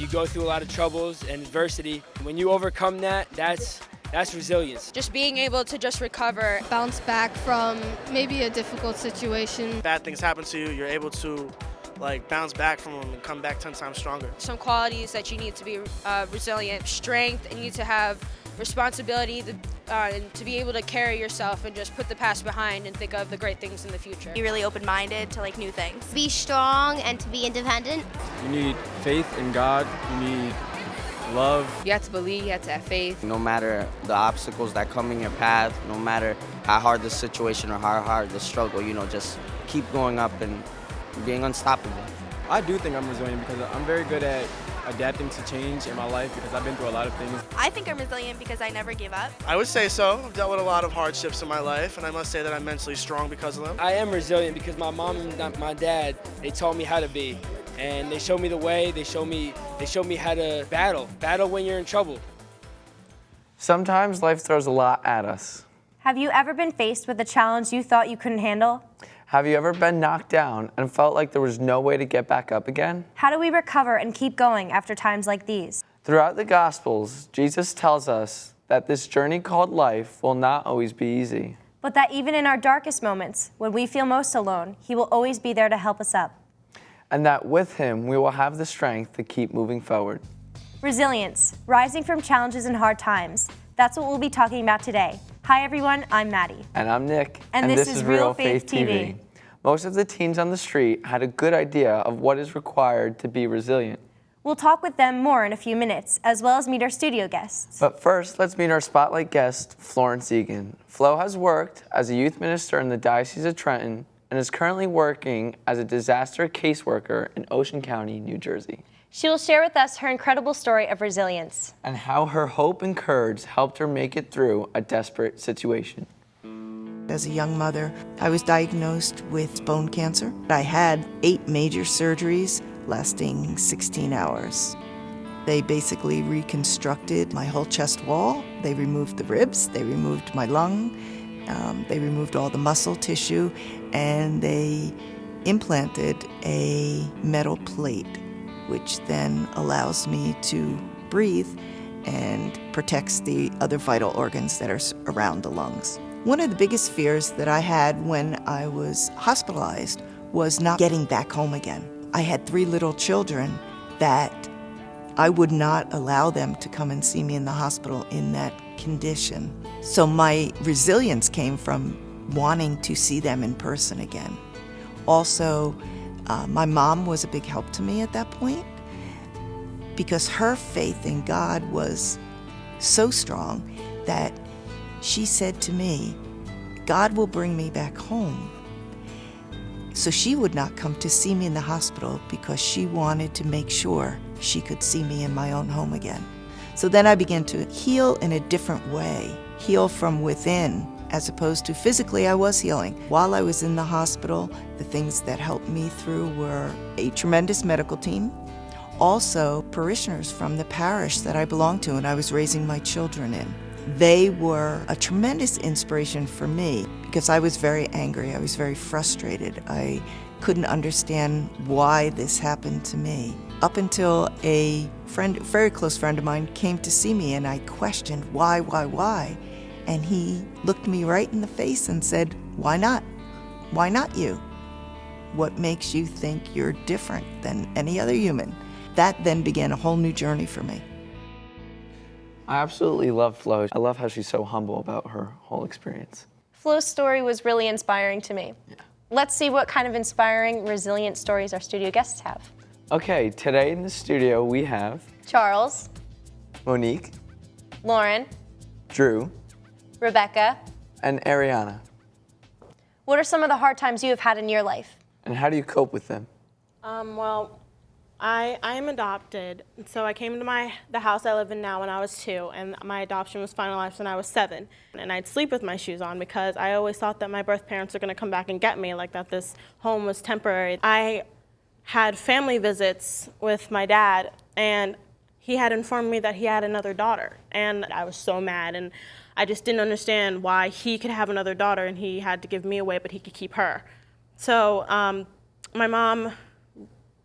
you go through a lot of troubles and adversity. When you overcome that, that's resilience. Just being able to just recover. Bounce back from maybe a difficult situation. Bad things happen to you, you're able to bounce back from them and come back 10 times stronger. Some qualities that you need to be resilient: strength, and you need to have responsibility and to be able to carry yourself and just put the past behind and think of the great things in the future. Be really open-minded to new things. Be strong and to be independent. You need faith in God. You need love. You have to believe, you have to have faith. No matter the obstacles that come in your path, no matter how hard the situation or how hard the struggle, just keep going up and being unstoppable. I do think I'm resilient because I'm very good at adapting to change in my life because I've been through a lot of things. I think I'm resilient because I never give up. I would say so. I've dealt with a lot of hardships in my life, and I must say that I'm mentally strong because of them. I am resilient because my mom and my dad, they taught me how to be. And they showed me the way, they showed me how to battle when you're in trouble. Sometimes life throws a lot at us. Have you ever been faced with a challenge you thought you couldn't handle? Have you ever been knocked down and felt like there was no way to get back up again? How do we recover and keep going after times like these? Throughout the Gospels, Jesus tells us that this journey called life will not always be easy. But that even in our darkest moments, when we feel most alone, He will always be there to help us up. And that with Him, we will have the strength to keep moving forward. Resilience, rising from challenges and hard times. That's what we'll be talking about today. Hi everyone, I'm Maddie. And I'm Nick. And this is Real Faith TV. Most of the teens on the street had a good idea of what is required to be resilient. We'll talk with them more in a few minutes, as well as meet our studio guests. But first, let's meet our spotlight guest, Florence Egan. Flo has worked as a youth minister in the Diocese of Trenton and is currently working as a disaster caseworker in Ocean County, New Jersey. She will share with us her incredible story of resilience. And how her hope and courage helped her make it through a desperate situation. As a young mother, I was diagnosed with bone cancer. I had 8 major surgeries lasting 16 hours. They basically reconstructed my whole chest wall. They removed the ribs, they removed my lung, they removed all the muscle tissue, and they implanted a metal plate, which then allows me to breathe and protects the other vital organs that are around the lungs. One of the biggest fears that I had when I was hospitalized was not getting back home again. I had 3 little children that I would not allow them to come and see me in the hospital in that condition. So my resilience came from wanting to see them in person again. Also, my mom was a big help to me at that point because her faith in God was so strong that she said to me, God will bring me back home. So she would not come to see me in the hospital because she wanted to make sure she could see me in my own home again. So then I began to heal in a different way, heal from within, as opposed to physically I was healing. While I was in the hospital, the things that helped me through were a tremendous medical team, also parishioners from the parish that I belonged to and I was raising my children in. They were a tremendous inspiration for me because I was very angry, I was very frustrated. I couldn't understand why this happened to me. Up until a very close friend of mine came to see me and I questioned why? And he looked me right in the face and said, why not? Why not you? What makes you think you're different than any other human? That then began a whole new journey for me. I absolutely love Flo. I love how she's so humble about her whole experience. Flo's story was really inspiring to me. Yeah. Let's see what kind of inspiring, resilient stories our studio guests have. Okay, today in the studio we have Charles, Monique, Lauren, Drew, Rebecca, and Ariana. What are some of the hard times you have had in your life? And how do you cope with them? Well, I am adopted, so I came to the house I live in now when I was 2, and my adoption was finalized when I was 7. And I'd sleep with my shoes on because I always thought that my birth parents were going to come back and get me, like that this home was temporary. I had family visits with my dad, and he had informed me that he had another daughter, and I was so mad, and I just didn't understand why he could have another daughter and he had to give me away, but he could keep her. So my mom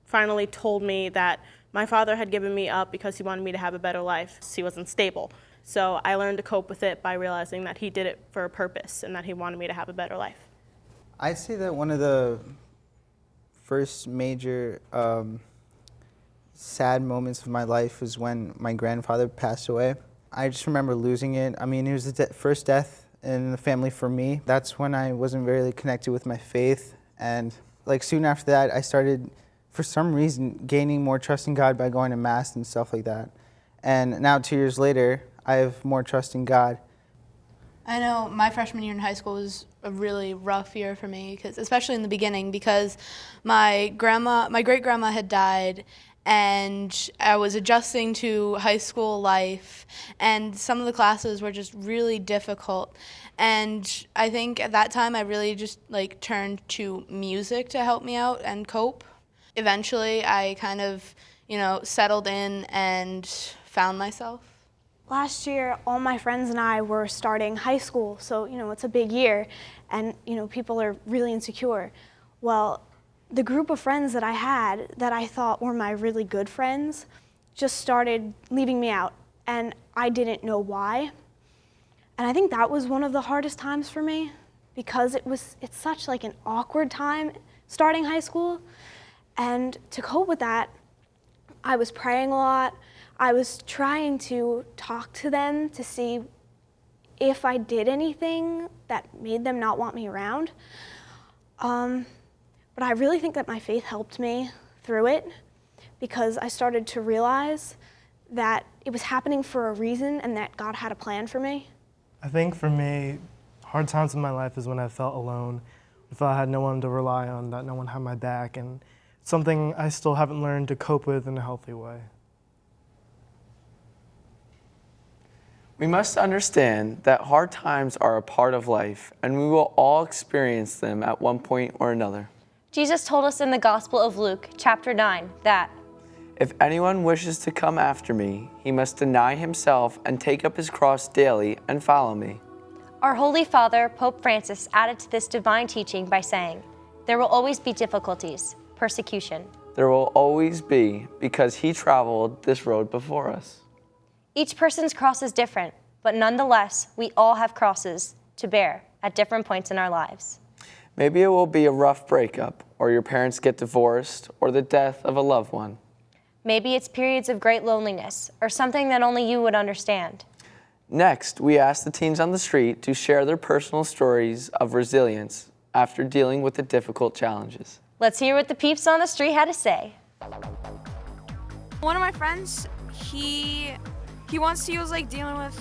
finally told me that My father had given me up because he wanted me to have a better life. He wasn't stable. So I learned to cope with it by realizing that he did it for a purpose and that he wanted me to have a better life. I'd say that one of the first major sad moments of my life was when my grandfather passed away. I just remember losing it. I mean, it was the first death in the family for me. That's when I wasn't very connected with my faith. And like soon after that, I started, for some reason, gaining more trust in God by going to Mass and stuff like that. And now 2 years later, I have more trust in God. I know my freshman year in high school was a really rough year for me, especially in the beginning, because my great-grandma had died, and I was adjusting to high school life, and some of the classes were just really difficult. And I think at that time I really just turned to music to help me out and cope. Eventually I kind of, settled in and found myself. Last year, all my friends and I were starting high school, so, it's a big year, and, people are really insecure. Well, the group of friends that I had that I thought were my really good friends just started leaving me out, and I didn't know why. And I think that was one of the hardest times for me, because it's such an awkward time starting high school. And to cope with that, I was praying a lot. I was trying to talk to them to see if I did anything that made them not want me around. But I really think that my faith helped me through it, because I started to realize that it was happening for a reason and that God had a plan for me. I think for me, hard times in my life is when I felt alone, if I had no one to rely on, that no one had my back, and it's something I still haven't learned to cope with in a healthy way. We must understand that hard times are a part of life, and we will all experience them at one point or another. Jesus told us in the Gospel of Luke, chapter 9, that if anyone wishes to come after me, he must deny himself and take up his cross daily and follow me. Our Holy Father, Pope Francis, added to this divine teaching by saying, there will always be difficulties, persecution. There will always be, because he traveled this road before us. Each person's cross is different, but nonetheless, we all have crosses to bear at different points in our lives. Maybe it will be a rough breakup, or your parents get divorced, or the death of a loved one. Maybe it's periods of great loneliness, or something that only you would understand. Next, we ask the teens on the street to share their personal stories of resilience after dealing with the difficult challenges. Let's hear what the peeps on the street had to say. One of my friends, he was dealing with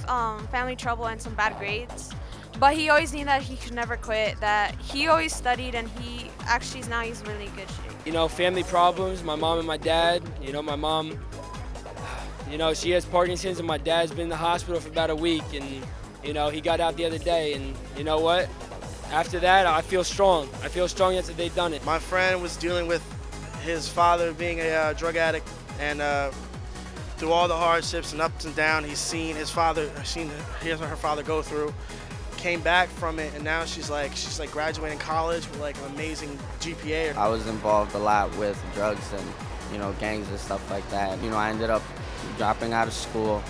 family trouble and some bad grades, but he always knew that he could never quit, that he always studied, and he's in really good shape. Family problems, my mom and my dad. My mom, she has Parkinson's, and my dad's been in the hospital for about a week, and, he got out the other day, and you know what? After that, I feel strong. I feel strong after they've done it. My friend was dealing with his father being a drug addict, and through all the hardships and ups and downs he's seen her father go through, came back from it, and now she's graduating college with an amazing GPA. I was involved a lot with drugs and gangs and stuff like that. I ended up dropping out of school,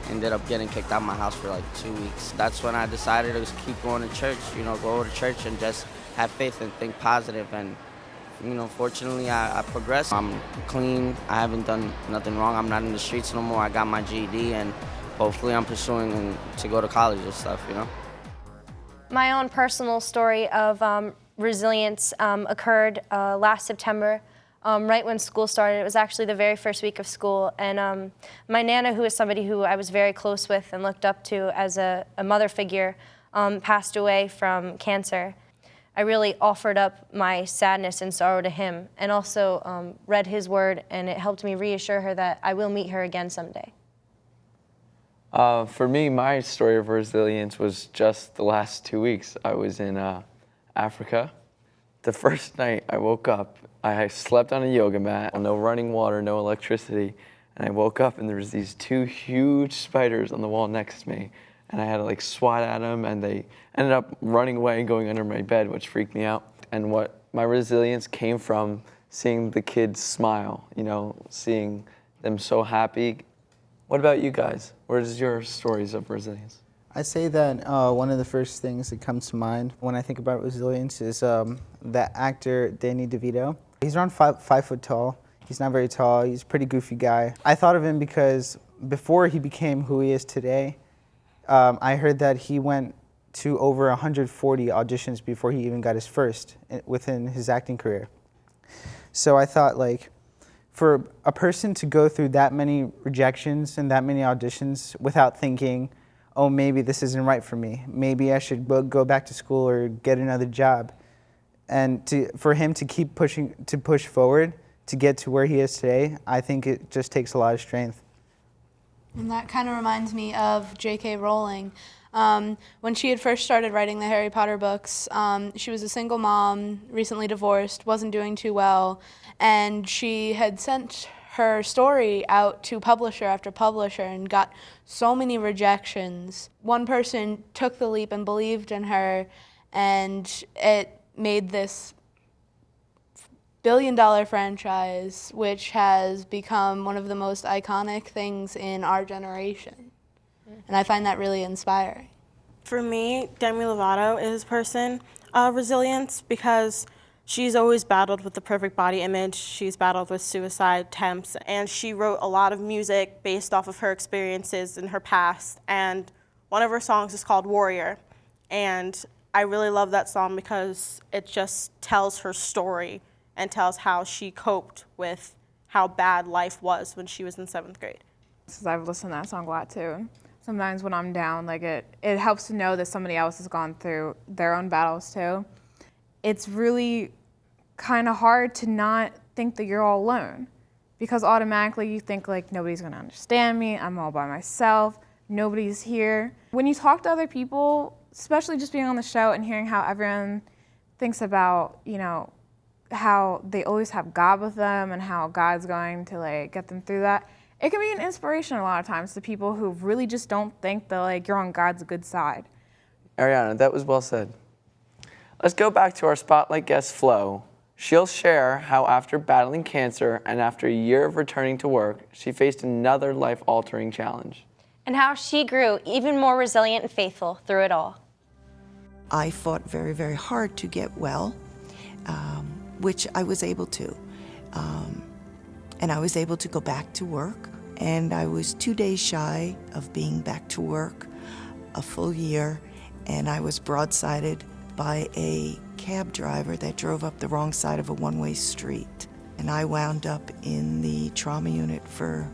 ended up getting kicked out of my house for 2 weeks. That's when I decided to just keep going to church, go to church and just have faith and think positive. And fortunately I progressed. I'm clean, I haven't done nothing wrong, I'm not in the streets no more. I got my GED, and hopefully I'm pursuing to go to college and stuff, My own personal story of resilience occurred last September, right when school started. It was actually the very first week of school, and my Nana, who is somebody who I was very close with and looked up to as a mother figure, passed away from cancer. I really offered up my sadness and sorrow to him, and also read his word, and it helped me reassure her that I will meet her again someday. For me, my story of resilience was just the last 2 weeks. I was in Africa. The first night I woke up, I slept on a yoga mat, no running water, no electricity, and I woke up and there was these 2 huge spiders on the wall next to me, and I had to swat at them, and they ended up running away and going under my bed, which freaked me out. And what my resilience came from seeing the kids smile, seeing them so happy. What about you guys? Where's your stories of resilience? I say that one of the first things that comes to mind when I think about resilience is that actor Danny DeVito. He's around 5 foot tall. He's not very tall. He's a pretty goofy guy. I thought of him because before he became who he is today, I heard that he went to over 140 auditions before he even got his first within his acting career. So I thought, like, for a person to go through that many rejections and that many auditions without thinking, oh, maybe this isn't right for me. Maybe I should go back to school or get another job. And for him to keep pushing, to push forward, to get to where he is today, I think it just takes a lot of strength. And that kind of reminds me of J.K. Rowling. When she had first started writing the Harry Potter books, she was a single mom, recently divorced, wasn't doing too well, and she had sent her story out to publisher after publisher and got so many rejections. One person took the leap and believed in her, and it made this billion-dollar franchise, which has become one of the most iconic things in our generation. And I find that really inspiring. For me, Demi Lovato is a person of resilience because she's always battled with the perfect body image. She's battled with suicide attempts, and she wrote a lot of music based off of her experiences in her past. And one of her songs is called Warrior. And I really love that song because it just tells her story and tells how she coped with how bad life was when she was in 7th grade. Because I've listened to that song a lot too. Sometimes when I'm down, like it helps to know that somebody else has gone through their own battles too. It's really kind of hard to not think that you're all alone, because automatically you think like nobody's gonna understand me, I'm all by myself, nobody's here. When you talk to other people, especially just being on the show and hearing how everyone thinks about, you know, how they always have God with them and how God's going to like get them through that, it can be an inspiration a lot of times to people who really just don't think that like you're on God's good side. Ariana, that was well said. Let's go back to our spotlight guest, Flo. She'll share how after battling cancer and after a year of returning to work, she faced another life-altering challenge. And how she grew even more resilient and faithful through it all. I fought very, very hard to get well, which I was able to. And I was able to go back to work. And I was 2 days shy of being back to work, a full year, and I was broadsided by a cab driver that drove up the wrong side of a one-way street. And I wound up in the trauma unit for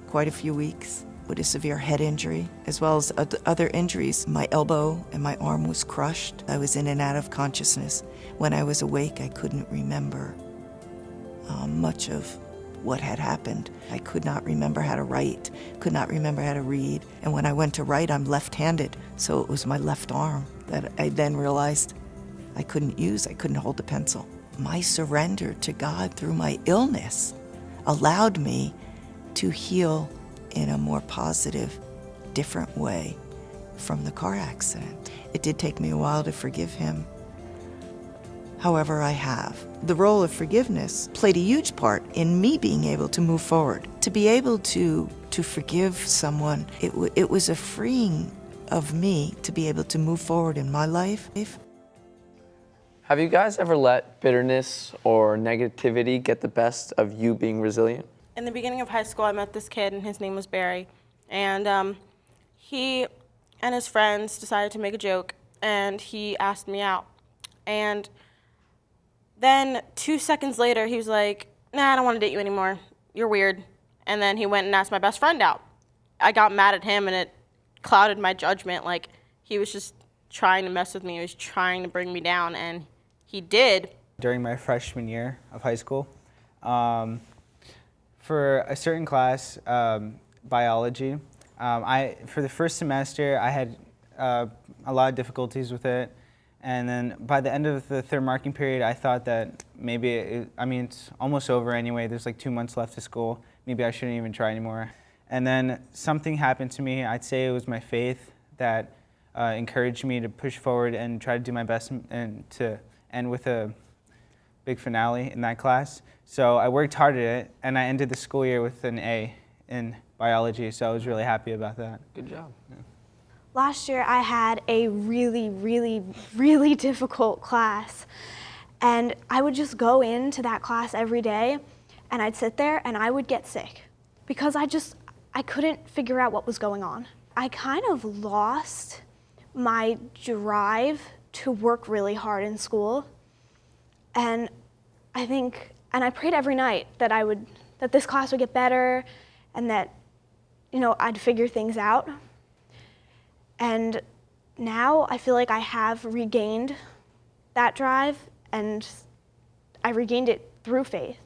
quite a few weeks with a severe head injury, as well as other injuries. My elbow and my arm was crushed. I was in and out of consciousness. When I was awake, I couldn't remember much of what had happened. I could not remember how to write, could not remember how to read. And when I went to write, I'm left-handed, so it was my left arm that I then realized I couldn't use. I couldn't hold the pencil. My surrender to God through my illness allowed me to heal in a more positive, different way from the car accident. It did take me a while to forgive him. However, I have. The role of forgiveness played a huge part in me being able to move forward. To be able to forgive someone, it was a freeing of me to be able to move forward in my life. Have you guys ever let bitterness or negativity get the best of you being resilient? In the beginning of high school, I met this kid, and his name was Barry. And he and his friends decided to make a joke, and he asked me out. And then 2 seconds later, he was like, nah, I don't want to date you anymore. You're weird. And then he went and asked my best friend out. I got mad at him, and it clouded my judgment. Like, he was just trying to mess with me. He was trying to bring me down, and he did. During my freshman year of high school, for a certain class, biology, for the first semester, I had a lot of difficulties with it. And then by the end of the third marking period, I thought that maybe, it's almost over anyway. There's like 2 months left of school. Maybe I shouldn't even try anymore. And then something happened to me. I'd say it was my faith that encouraged me to push forward and try to do my best and to end with a big finale in that class. So I worked hard at it, and I ended the school year with an A in biology, so I was really happy about that. Good job. Yeah. Last year I had a really, really, really difficult class. And I would just go into that class every day and I'd sit there and I would get sick because I couldn't figure out what was going on. I kind of lost my drive to work really hard in school. And I prayed every night that this class would get better and that, I'd figure things out. And now I feel like I have regained that drive, and I regained it through faith.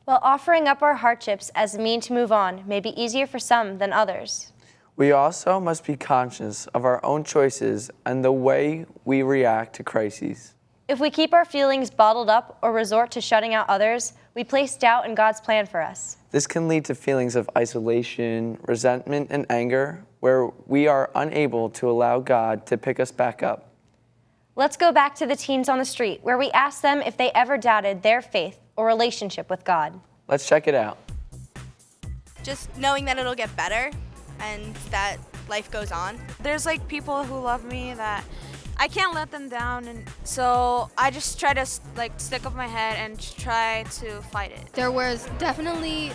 While offering up our hardships as a mean to move on may be easier for some than others, we also must be conscious of our own choices and the way we react to crises. if we keep our feelings bottled up or resort to shutting out others, we place doubt in God's plan for us. This can lead to feelings of isolation, resentment, and anger, where we are unable to allow God to pick us back up. Let's go back to the teens on the street, where we asked them if they ever doubted their faith or relationship with God. Let's check it out. Just knowing that it'll get better and that life goes on. There's like people who love me that I can't let them down, and so I just try to stick up my head and try to fight it. There was definitely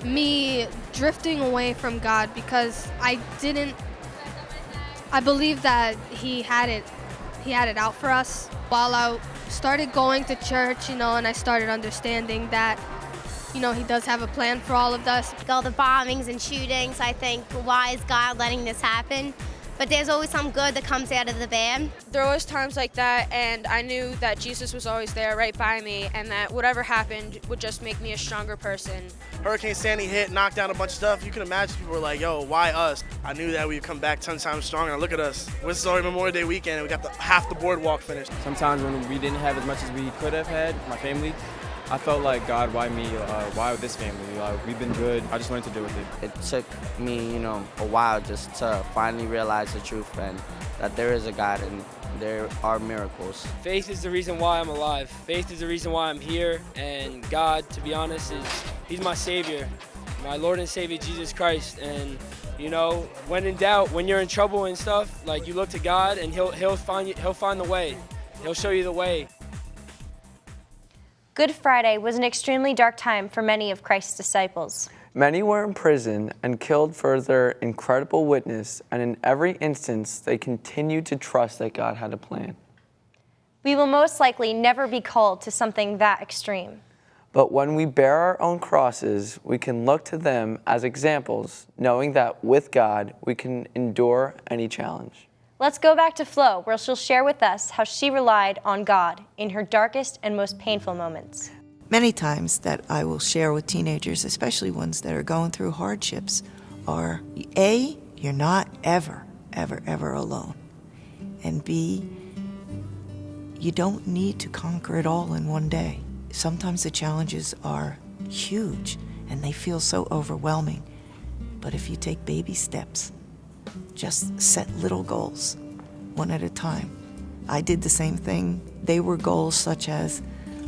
me drifting away from God because I believe that he had it out for us. While I started going to church, and I started understanding that, he does have a plan for all of us. All the bombings and shootings, I think, why is God letting this happen? But there's always some good that comes out of the bad. There was times like that, and I knew that Jesus was always there right by me, and that whatever happened would just make me a stronger person. Hurricane Sandy hit, knocked down a bunch of stuff. You can imagine people were like, yo, why us? I knew that we'd come back 10 times stronger. Look at us. This is already Memorial Day weekend, and we got half the boardwalk finished. Sometimes when we didn't have as much as we could have had, my family, I felt like, God, why me? Why this family? We've been good. I just wanted to deal with it. It took me, a while just to finally realize the truth and that there is a God and there are miracles. Faith is the reason why I'm alive. Faith is the reason why I'm here. And God, to be honest, He's my Savior, my Lord and Savior, Jesus Christ. And when in doubt, when you're in trouble and stuff, you look to God, and He'll find the way. He'll show you the way. Good Friday was an extremely dark time for many of Christ's disciples. Many were imprisoned and killed for their incredible witness, and in every instance, they continued to trust that God had a plan. We will most likely never be called to something that extreme. But when we bear our own crosses, we can look to them as examples, knowing that with God, we can endure any challenge. Let's go back to Flo, where she'll share with us how she relied on God in her darkest and most painful moments. Many times that I will share with teenagers, especially ones that are going through hardships, are A, you're not ever, ever, ever alone. And B, you don't need to conquer it all in one day. Sometimes the challenges are huge and they feel so overwhelming. But if you take baby steps, just set little goals, one at a time. I did the same thing. They were goals such as,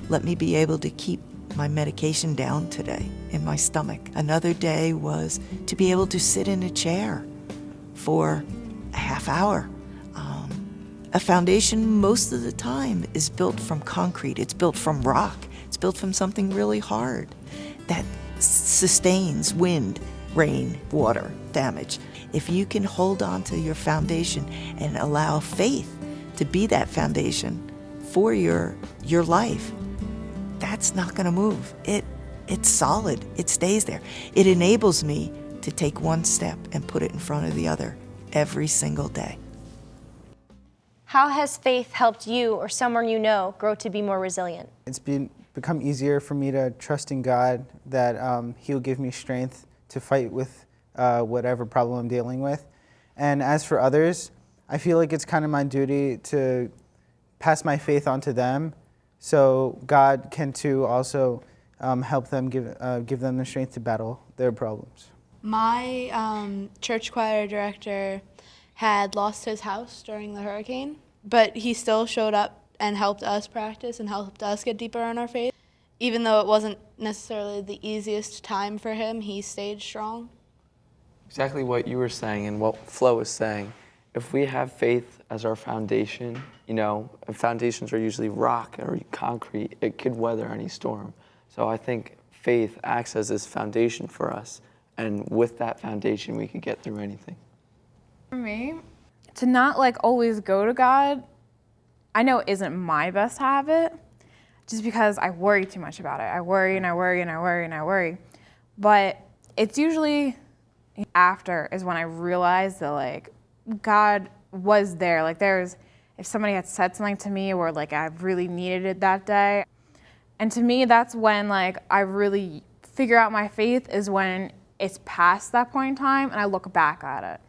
let me be able to keep my medication down today in my stomach. Another day was to be able to sit in a chair for a half hour. A foundation most of the time is built from concrete. It's built from rock. It's built from something really hard that sustains wind, rain, water, damage. If you can hold on to your foundation and allow faith to be that foundation for your life, that's not going to move. It's solid. It stays there. It enables me to take one step and put it in front of the other every single day. How has faith helped you or someone you know grow to be more resilient? It's become easier for me to trust in God that He'll give me strength to fight with whatever problem I'm dealing with. And as for others, I feel like it's kind of my duty to pass my faith on to them so God can too also help them, give them the strength to battle their problems. My church choir director had lost his house during the hurricane, but he still showed up and helped us practice and helped us get deeper in our faith. Even though it wasn't necessarily the easiest time for him, he stayed strong. Exactly what you were saying and what Flo was saying. If we have faith as our foundation, foundations are usually rock or concrete, it could weather any storm. So I think faith acts as this foundation for us, and with that foundation, we could get through anything. For me, to not always go to God, I know it isn't my best habit, just because I worry too much about it. I worry and I worry and I worry and I worry. But it's usually after is when I realize that God was there. If somebody had said something to me or I really needed it that day. And to me, that's when I really figure out my faith, is when it's past that point in time and I look back at it.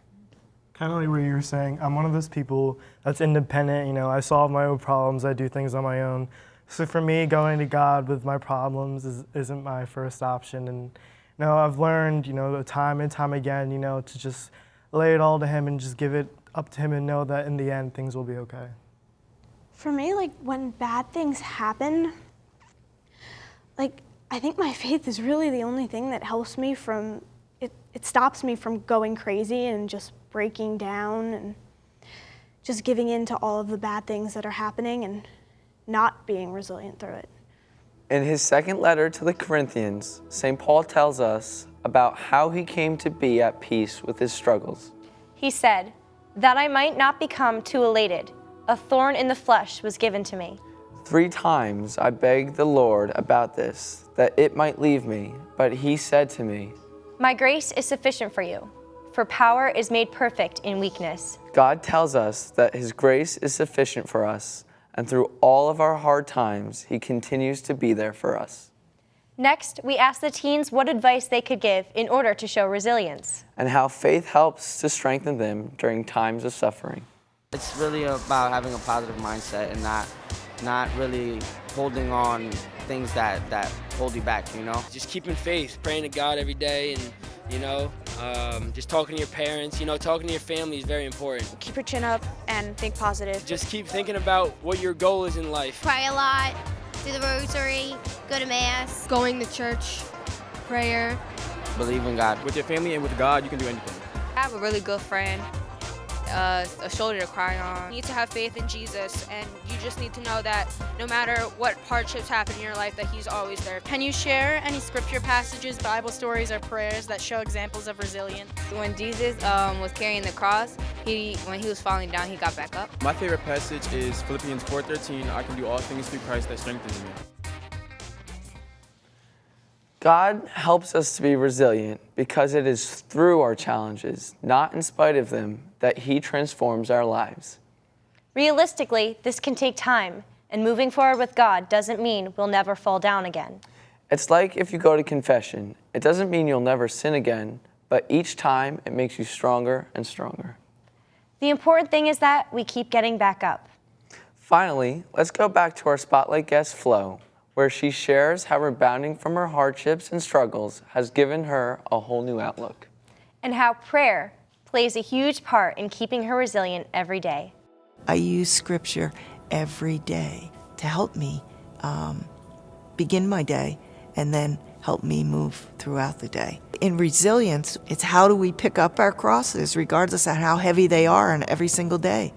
Kind of like what you were saying, I'm one of those people that's independent. I solve my own problems, I do things on my own. So for me, going to God with my problems isn't my first option. And I've learned, time and time again, to just lay it all to Him and just give it up to Him and know that in the end, things will be okay. For me, when bad things happen, I think my faith is really the only thing that helps me from, it stops me from going crazy and just breaking down and just giving in to all of the bad things that are happening and not being resilient through it. In his second letter to the Corinthians, St. Paul tells us about how he came to be at peace with his struggles. He said, "That I might not become too elated, a thorn in the flesh was given to me. 3 times I begged the Lord about this, that it might leave me, but He said to me, My grace is sufficient for you, for power is made perfect in weakness." God tells us that His grace is sufficient for us, and through all of our hard times, He continues to be there for us. Next, we asked the teens what advice they could give in order to show resilience, and how faith helps to strengthen them during times of suffering. It's really about having a positive mindset and not really holding on things that hold you back, Just keeping faith, praying to God every day, and just talking to your parents, talking to your family is very important. Keep your chin up and think positive. Just keep thinking about what your goal is in life. Pray a lot, do the rosary, go to mass. Going to church, prayer. Believe in God. With your family and with God, you can do anything. I have a really good friend, a shoulder to cry on. You need to have faith in Jesus, and you just need to know that no matter what hardships happen in your life, that He's always there. Can you share any scripture passages, Bible stories, or prayers that show examples of resilience? When Jesus was carrying the cross, when he was falling down, he got back up. My favorite passage is Philippians 4:13. I can do all things through Christ that strengthens me. God helps us to be resilient because it is through our challenges, not in spite of them, that He transforms our lives. Realistically, this can take time, and moving forward with God doesn't mean we'll never fall down again. It's like if you go to confession. It doesn't mean you'll never sin again, but each time it makes you stronger and stronger. The important thing is that we keep getting back up. Finally, let's go back to our spotlight guest, Flo, where she shares how rebounding from her hardships and struggles has given her a whole new outlook. And how prayer plays a huge part in keeping her resilient every day. I use scripture every day to help me begin my day and then help me move throughout the day. In resilience, it's how do we pick up our crosses, regardless of how heavy they are, on every single day,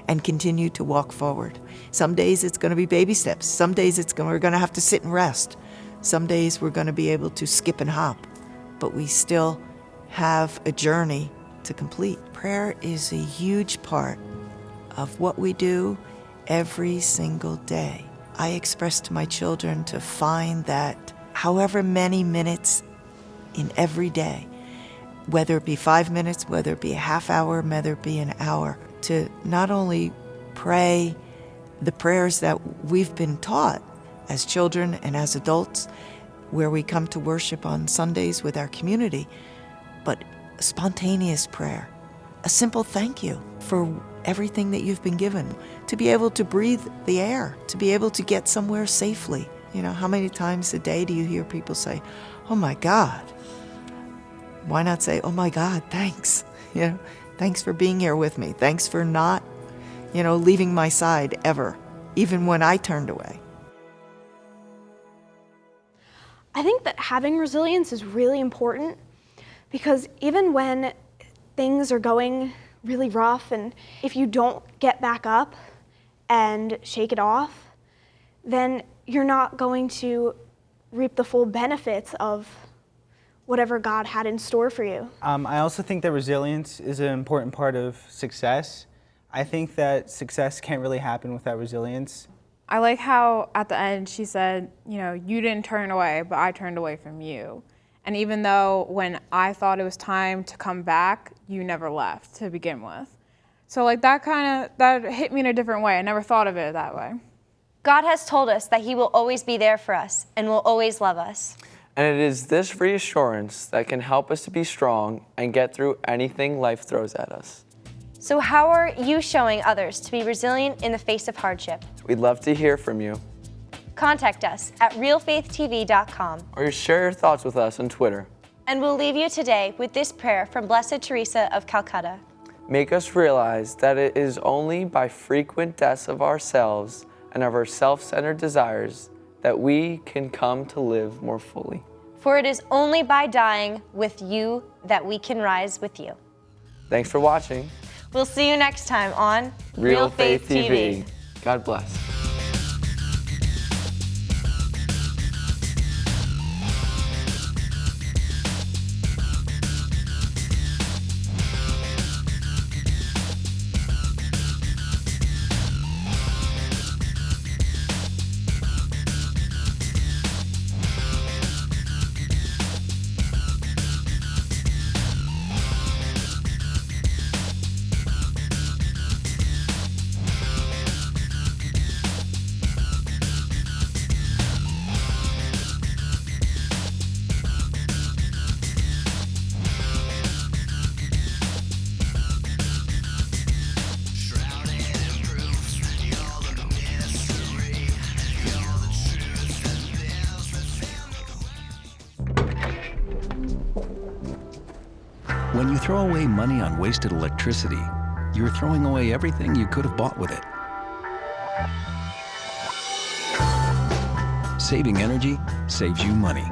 and continue to walk forward. Some days it's going to be baby steps. Some days we're going to have to sit and rest. Some days we're going to be able to skip and hop. But we still have a journey to complete. Prayer is a huge part of what we do every single day. I express to my children to find that however many minutes in every day, whether it be 5 minutes, whether it be a half hour, whether it be an hour, to not only pray the prayers that we've been taught as children and as adults, where we come to worship on Sundays with our community, but spontaneous prayer, a simple thank you for everything that you've been given, to be able to breathe the air, to be able to get somewhere safely. How many times a day do you hear people say, "Oh my God"? Why not say, "Oh my God, thanks. Thanks for being here with me. Thanks for not, leaving my side ever, even when I turned away. I think that having resilience is really important because even when things are going really rough and if you don't get back up and shake it off, then you're not going to reap the full benefits of whatever God had in store for you. I also think that resilience is an important part of success. I think that success can't really happen without resilience. I like how at the end she said, you know, you didn't turn away, but I turned away from you. And even though when I thought it was time to come back, you never left to begin with. So like that hit me in a different way. I never thought of it that way. God has told us that he will always be there for us and will always love us. And it is this reassurance that can help us to be strong and get through anything life throws at us. So how are you showing others to be resilient in the face of hardship? We'd love to hear from you. Contact us at realfaithtv.com. Or share your thoughts with us on Twitter. And we'll leave you today with this prayer from Blessed Teresa of Calcutta. Make us realize that it is only by frequent deaths of ourselves and of our self-centered desires that we can come to live more fully. For it is only by dying with you that we can rise with you. Thanks for watching. We'll see you next time on Real Faith TV. God bless. When you throw away money on wasted electricity, you're throwing away everything you could have bought with it. Saving energy saves you money.